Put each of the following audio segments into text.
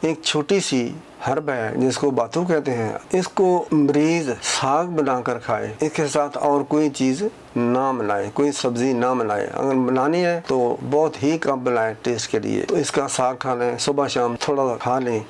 एक छोटी सी हर्ब है जिसको बातू कहते हैं। इसको मरीज साग बनाकर खाए, इसके साथ और कोई चीज़ ना बनाए, कोई सब्जी ना बनाए। अगर बनानी है तो बहुत ही कम बनाए टेस्ट के लिए। तो इसका साग खाना है, सुबह शाम थोड़ा खा लें।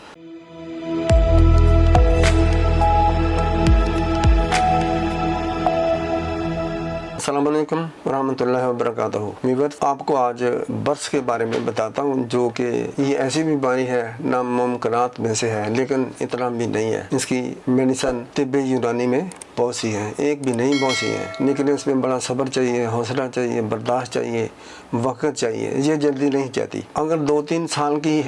अस्सलाम वालेकुम रहमतुल्लाहि व बरकातहू। वीवर्स, आपको आज बर्स के बारे में बताता हूँ, जो कि ये ऐसी बीमारी है नामुमकिनात में से है, लेकिन इतना भी नहीं है। इसकी मेडिसिन तिब्बे यूनानी में बहुत सी है, एक भी नहीं बहुत सी है, लेकिन इसमें बड़ा सब्र चाहिए, हौसला चाहिए, बर्दाश्त चाहिए, वक्त चाहिए। ये जल्दी नहीं जाती। अगर 2-3 साल की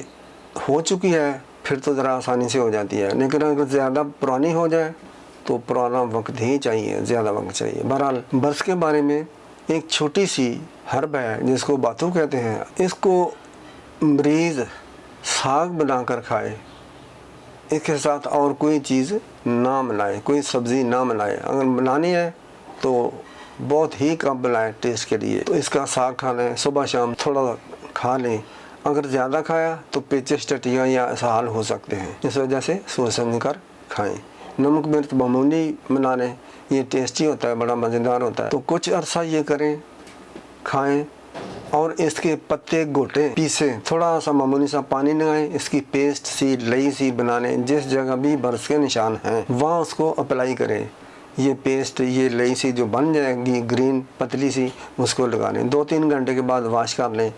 हो चुकी है फिर तो ज़रा आसानी से हो जाती है, लेकिन अगर ज़्यादा पुरानी हो जाए तो पुराना वक्त ही चाहिए, ज़्यादा वक्त चाहिए। बहरहाल बर्स के बारे में एक छोटी सी हर्ब है जिसको बातू कहते हैं। इसको मरीज़ साग बनाकर खाए, इसके साथ और कोई चीज़ ना बनाए, कोई सब्ज़ी ना बनाए। अगर बनानी है तो बहुत ही कम बनाए टेस्ट के लिए। तो इसका साग खाना है, सुबह शाम थोड़ा खा लें। अगर ज़्यादा खाया तो पेचिश टटियाँ या इसहाल हो सकते हैं, इस वजह से सोच समझ कर खाएँ। नमक मिर्च मामूली बना लें, ये टेस्टी होता है, बड़ा मज़ेदार होता है। तो कुछ अरसा ये करें, खाएं और इसके पत्ते घोटें, पीसें, थोड़ा सा मामूली सा पानी लगाएं, इसकी पेस्ट सी लई सी बना लें। जिस जगह भी बर्स के निशान हैं वहाँ उसको अप्लाई करें। ये पेस्ट, ये लई सी जो बन जाएगी ग्रीन पतली सी, उसको लगा लें। 2-3 घंटे के बाद वाश कर लें।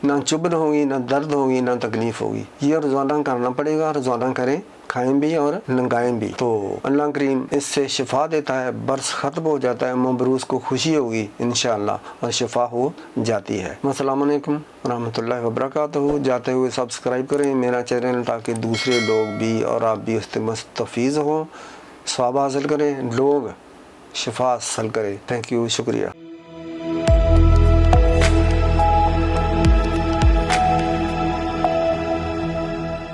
ना चुभन होगी, ना दर्द होगी, ना तकलीफ़ होगी। ये रोज़ाना करना पड़ेगा, रोज़ाना करें, खाएं भी और लगाएं भी। तो अल्लाह करीम इससे शिफा देता है, बर्स ख़त्म हो जाता है, मबरूस को खुशी होगी इंशाअल्लाह, और शिफा हो जाती है। अस्सलाम वालेकुम रहमतुल्लाहि व बरकातहू। जाते हुए सब्सक्राइब करें मेरा चैनल, ताकि दूसरे लोग भी और आप भी उससे मुस्तफ़ीज़ हों, सवाब हासिल करें, लोग शिफा हासिल करें। थैंक यू, शुक्रिया।